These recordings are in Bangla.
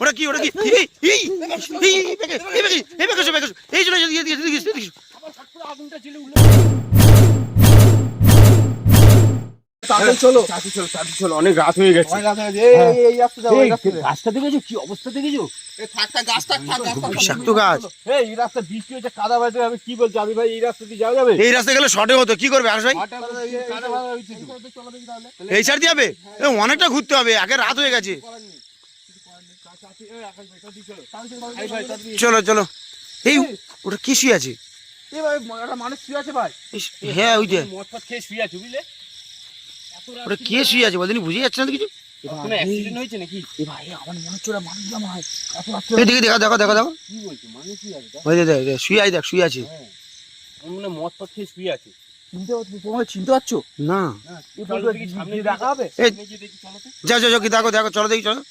ওটা কি এই চলে চলো অনেক রাত হয়ে গেছে। গাছটা দেখেছো কি অবস্থা দেখেছো? বিষাক্ত গাছ। এই রাস্তা বৃষ্টি হচ্ছে, কাদা বাজে হবে। কি বলছো আমি ভাই? এই রাস্তা দিয়ে যাওয়া যাবে? এই রাস্তা গেলে শর্টে হতো, কি করবে আকাশ ভাই? এই সাইড দিয়ে যাবে? অনেকটা ঘুরতে হবে, আগে রাত হয়ে গেছে। চলো চলো। এই ওটা কি শুয়ে আছে? মানুষ শুয়ে আছে ভাই। হ্যাঁ ওই যে মদ ফদ খেয়ে শুয়ে আছে বুঝলে। ওটা কে শুয়ে আছে বলদিনি, বুঝে যাচ্ছে না তো কিছু। কোনো অ্যাক্সিডেন্ট হয়েছে নাকি? এ ভাই আমার মনে হচ্ছে ওরা মানুষ জামা হয়। দেখো দেখো দেখো দেখো কি বলছো? মানুষ শুয়ে আছে? ওই দেখ শুয়ে আছে, দেখ শুয়ে আছে। মনে মদ ফদ খেয়ে শুয়ে আছে। চিনতে পারছো না? সামনে দেখা হবে। যাও যাও কি দেখো দেখো, চলো দেখি চলো।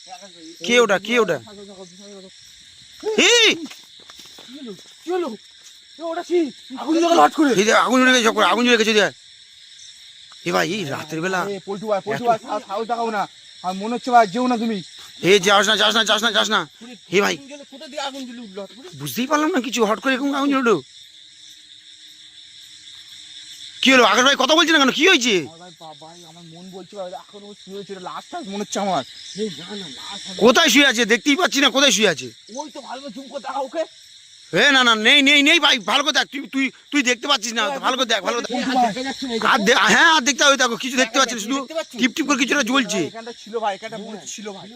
কে ওটা কে ওটা? আগুন জ্বলে গেছে, আগুন জ্বলে গেছে। এ ভাই এই রাতের বেলা মনে হচ্ছে ভাই যেও না তুমি। এই যাস না যাস না যাস না যাস না। হে ভাই বুঝতেই পারলাম না কিছু, হট করে এরকম আগুন জ্বললো। কি হলো আকাশ ভাই, কথা বলছি না কেন? কি হয়েছে? আমার মন বলছে এখন শুয়ে হয়েছে, লাস্ট মনে হচ্ছে আমার। কোথায় শুয়ে আছে দেখতেই পাচ্ছি না, কোথায় শুয়ে আছে? ওই তো ভালো ঝুম করে দেখা ওকে। হ্যাঁ না না নেই নেই নেই ভাই, ভালো করে দেখ। তুই তুই দেখতে পাচ্ছিস না, ভালো করে দেখ, ভালো করে দেখ। হ্যাঁ আর দেখতে হবে, দেখো কিছু দেখতে পাচ্ছি না, শুধু টিপ টিপ করে কিছুটা জ্বলছে। এখানটা ছিল ভাই, এখানটা মনে ছিল ভাই।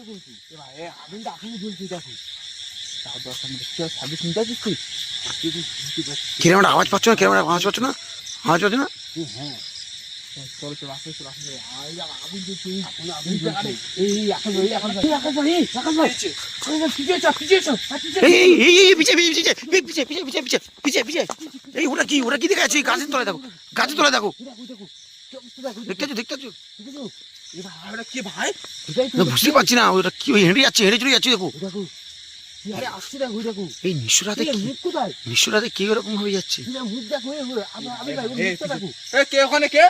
ভাই আগুনটা এখনো জ্বলছে দেখো। তার দরকার নেই, সার্ভিস নিতে আসিস তুই? কিরম একটা আওয়াজ পাচ্ছ না? কিরম একটা আওয়াজ পাচ্ছ না? আওয়াজ পাচ্ছ না? হ্যাঁ চলো চলো আসলে চলো আসলে আগুন জ্বলছে। এই এখন এই ওটা কি, ওটা কি দেখা যাচ্ছে? গাছের তলায় দেখো, গাছের তলায় দেখো। দেখতে দেখতে বুঝতে পারছি না ওটা কি। হেঁটে যাচ্ছে, হেঁটে চলে যাচ্ছে। দেখো এই নিঃস্বরাতে নিঃস্বরাতে কি ওরকম ভাবে যাচ্ছে? কে ওখানে কে?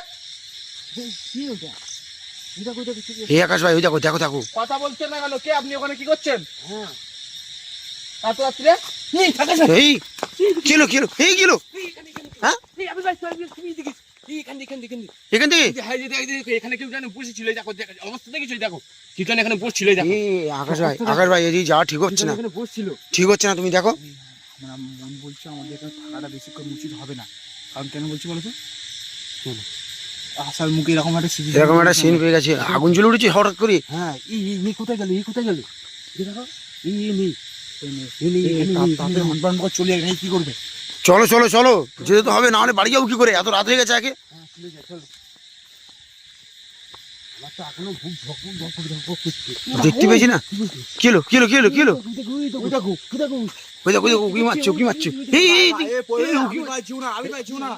এই আকাশ ভাই ওই দেখো দেখো দেখো। কথা বলছেন না কেন? কে আপনি? ওখানে কি করছেন? এই কিলো কিলো এই কিলো হ্যাঁ এখান থেকে এখানে কেউ জানে বসেছিল। দেখো অবস্থা দেখেছো? দেখো চিকেন এখানে বসছিল। আকাশ ভাই এদিকে যাওয়া ঠিক হচ্ছে না, বসছিল ঠিক হচ্ছে না। তুমি দেখো আমার মন বলছে আমাদের এখানে থাকাটা বেশিক্ষণ উচিত হবে না। কারণ কেন বলছি বলো তো? আসার মুখে এরকম একটা সিন পেয়ে গেছে, আগুন জ্বলে উঠেছে হঠাৎ করে। হ্যাঁ এই কোথায় গেল? এই কোথায় গেল? দেখো চলে যাবে। কি করবে? চলো চলো চলো, যেতে তো হবে, না হলে বাড়ি যাবো কি করে? এত রাত হয়ে গেছে আগে। দেখতে পেয়েছি না। কিলো কিলো কিলো কিলো ওই দেখো উকি মারছো, উকি মারছো।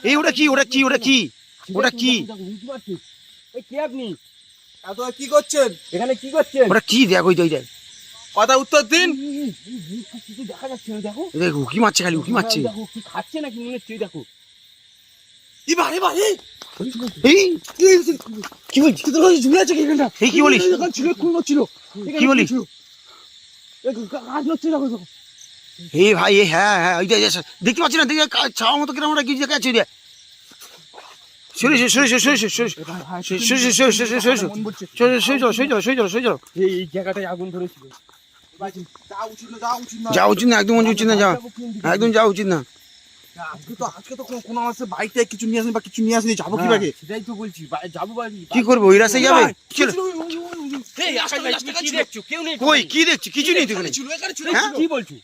এই ওটা কি, ওটা কি, ওটা কি, ওটা কি? কে আপনি? কি করছেন এখানে? কি করছেন? ওটা কি দেখ, ওই দেখ। কথা উত্তর দিন। দেখা যাচ্ছে না। দেখো দেখো উকি মারছে, খালি উকি মারছে। দেখো কি খাচ্ছে নাকি মনে হচ্ছে। দেখো কি বলছিস? ঝুলে আছে এখানটা। এই কি বলিস? ছিল ছিল কি বলিস? কাজ হচ্ছে। দেখো এই ভাই হ্যাঁ হ্যাঁ ওই দেখতে পাচ্ছি না, দেখে ছাওয়ার মতো কিরকম একটা কিছু দেখা যাচ্ছে। এই জায়গাটায় আগুন ধরেছিল। যাওয়া উচিত না, একদম উচিত না, যাওয়া একদম যাওয়া উচিত না। আজকে তো কোনো আছে বাড়িতে কিছু নিয়ে আসেনি বা কিছু নিয়ে আসেনি, যাবো কিভাবে? সেটাই তো বলছি, যাবো বাড়ি। কি করবো? ওই রাস্তায় যাবে? কই কি দেখছি? কিছু নেই তো এখানে। কি বলছো?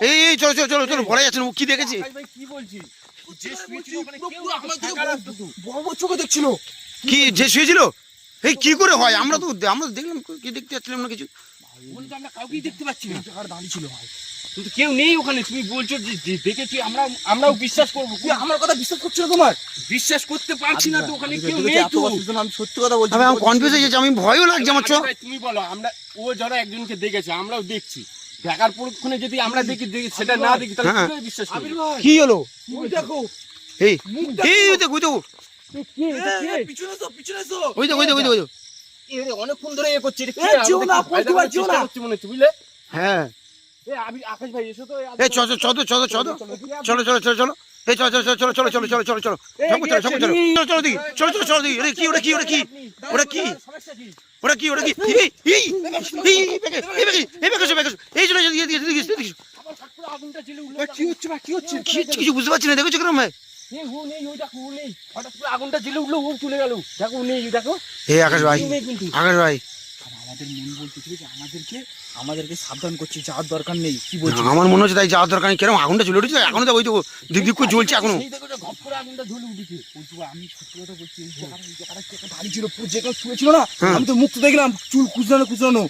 এই চলো চলো চলো চলো, বলা যাচ্ছে না। কি দেখেছি? কি বলছি? চোখে দেখছিল কি যে শুয়েছিল? এই কি করে হয়? আমরা তো দেখলাম, কি দেখতে যাচ্ছিলাম না কিছু। আমরা কাউকেই দেখতে পাচ্ছি না। দাঁড়িয়ে ছিল ভাই, কিন্তু কেউ নেই ওখানে। তুমি বলছো যে দেখেছি, আমরাও বিশ্বাস করবো। আমার কথা বিশ্বাস করছো না? তোমার বিশ্বাস করতে পারছি না তো। ওখানে কেউ নেই তো। আমি সত্যি কথা বলছি, আমি কনফিউজ হয়ে যাচ্ছি, আমি ভয়ও লাগছে আমার। তুমি বলো, ও যারা একজনকে দেখেছে, আমরাও দেখছি। দেখার পরক্ষণে যদি আমরা দেখি সেটা না দেখি, তাহলে কিভাবে বিশ্বাস করব? কি হলো? দেখো এই দেখো, ওই দেখো, পিছনে তো ওই দেখো, ওই দেখো, ওই দেখো। অনেকক্ষণ ধরে এ করছে, এটা কি? এ, যেও না, আমাদের পল্টু ভাই, যেও না। চেষ্টা করছে মনে হচ্ছে, বুঝলে? হ্যাঁ এ, আকাশ ভাই এসো তো, এই চলো চলো চলো চলো চলো চলো চলো চলো এই চলো চলো চলো চলো চলো চলো চলো চলো চলো চলো চলো চলো চলো দিকে চলো চলো চলো দিকে ওটা কি ওটা কি ওটা কি সমস্যা কি? ওটা কি ওটা কি এই চলে আবার হঠাৎ করে আগুনটা জ্বলে উঠলো। কি হচ্ছে ভাই, কি হচ্ছে? কিছু বুঝতে পারছি না দেখো কিরম ভাই নেই, ও নেই, ওই দেখো, ও নেই। হঠাৎ করে আগুনটা জ্বলে উঠলো, ও চলে গেল। দেখো, ও নেই, দেখো। হে আকাশ ভাই ও নেই কিন্তু। আকাশ ভাই আমাদের মন বলতেছিল যে আমাদেরকে সাবধান করছে, যাওয়ার দরকার নেই। কি বলছিস? আমার মনে হচ্ছে তাই যাওয়ার দরকার নেই কেরম আগুনটা চলে উঠেছে এখনো তো ওই তো দিক দিক করে জ্বলছে এখনো সেই দেখো, যে ঘপ করে আগুনটা জ্বলে উঠেছে। পল্টু ভাই, আমি সত্যি কথা বলছি, এই জায়গাটা কি একটা দাঁড়িয়ে ছিল, পুরো যেখানে শুয়েছিল না, হ্যাঁ। আমি তো মুখ তো দেখলাম, চুল কুচলানো।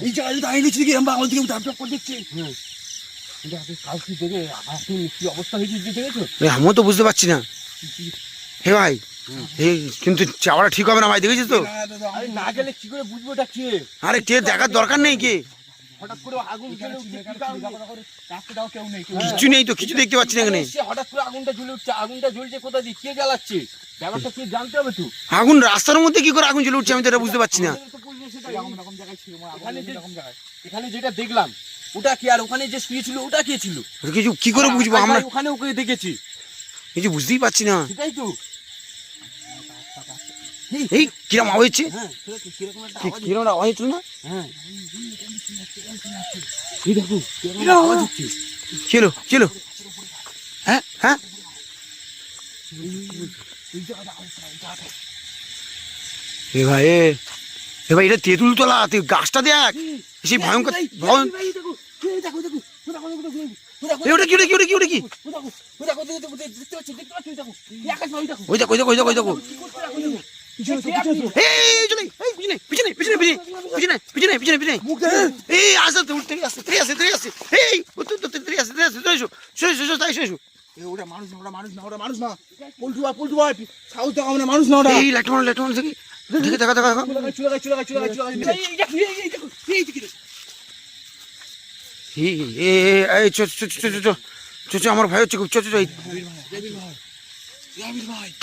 এই জায়গাটা দাঁড়িয়ে রয়েছে দেখি, আমরা আমার দিকে ডাব করে দেখছি। কিন্তু আগে কাল কি দেখে এখন কি অবস্থা হয়েছে দেখেছো? আমিও তো বুঝতে পারছি না হে ভাই এই কিন্তু যাওয়াটা ঠিক হবে না ভাই দেখেছিস তো আরে না গেলে কি করে বুঝবো এটা কে? আরে কে দেখার দরকার নেই কে হঠাৎ করে আগুন জ্বলে উঠছে, কি কারণে? রাস্তাটাও কেউ নেই। কিছু নেই তো কিছু দেখতে পাচ্ছি না এখানে সে হঠাৎ করে আগুনটা জ্বলে উঠছে, আগুনটা জ্বলছে কোথা দিয়ে, কে জ্বালাচ্ছে? ব্যাপারটা কি জানতে হবে তো। আগুন রাস্তার মধ্যে কি করে আগুন জ্বলে উঠছে আমি তো এটা বুঝতে পারছি না আমাদের তো বুঝবে সেটা। এরকম জায়গায় ছিল, এখানে যেটা দেখলাম ওটা কি, আর ওখানে যে শুয়েছিল ওটা কে ছিল? কিছু কি করে বুঝবো আর আমরা ভাই ওখানে ওকে দেখেছি, কিছু বুঝতেই পারছি না সেটাই তো। এই কিরম আওয়াজ হচ্ছে হ্যাঁ, সেটা তো কিরকম একটা আওয়াজ। কিরম আওয়াজ হচ্ছিল না হ্যাঁ, এই দেখো কিরকম একটা আওয়াজ হচ্ছে। ছিল হ্যাঁ হ্যাঁ এ ভাই এ ভাই এটা তেঁতুল তলা তুই গাছটা দেখ সেই ভয়ঙ্কর এ ওটা কি ওটা কি ওটা কি ওটা কি ওই দেখো ওই দেখো ওই দেখো ওই দেখো এই চলে এই পিছনে পিছনে পিছনে পিছনে পিছনে পিছনে পিছনে পিছনে এই আসতে উঠতে আসতে তুই আসতে এই তুই আসতে শোষো তাই শোষো ওটা মানুষ না, ওটা মানুষ না। পল্টু ভাই, সাহস দেখাও না, মানুষ না ওটা। এই লাইট মারো দেখি দেখি দেখা দেখা চলে গেছে। এই চ আমার ভাই হচ্ছে খুব চ ভাই,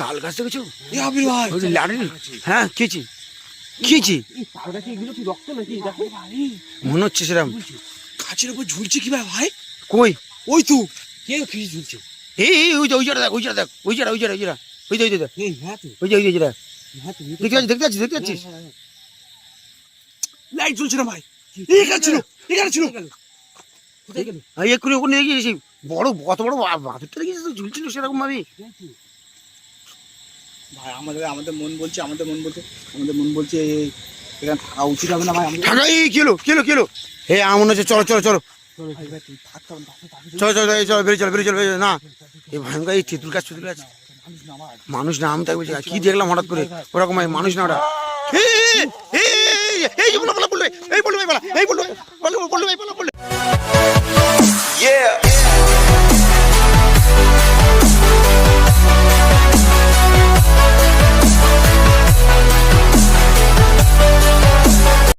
তাল গাছ দেখেছো আবির ভাই, ওই লাড়ি হ্যাঁ খেয়েছি খেয়েছি তালটা কি এগুলো কি রক্ত নাকি? দেখো মনে হচ্ছে সেরকম গাছের উপর ঝুলছে কি ভাই? ভাই, কই ওই তো। কে কিছু ঝুলছে? এই ওই জায়গা দেখ ওই জায়গা দেখ ওই জায়গা ওই জায়গা এই হ্যাঁ তো, ওই জায়গা হ্যাঁ তো, দেখতে পাচ্ছিস লাইট জ্বলছে না ভাই, এখানে ছিল। কোথায় গেল? এই এক্ষুনি ওখানে দেখি বড় কত বড় বাঁধরটা দেখেছিস তো ঝুলছিল সেরকম ভাবে ভাই, আমাদের মন বলছে এখানে থাকা উচিত হবে না ভাই। থাকা এই কিলো হে মনে হচ্ছে চলো ভাই, তুই থাকতে হবে না, চলো বেরিয়ে চলো না এই ভয়ঙ্কর এই তেঁতুল গাছ মানুষ না ভাই। মানুষ না আমি তাই বলছি কি দেখলাম হঠাৎ করে ওরকম মানুষ না ওটা এই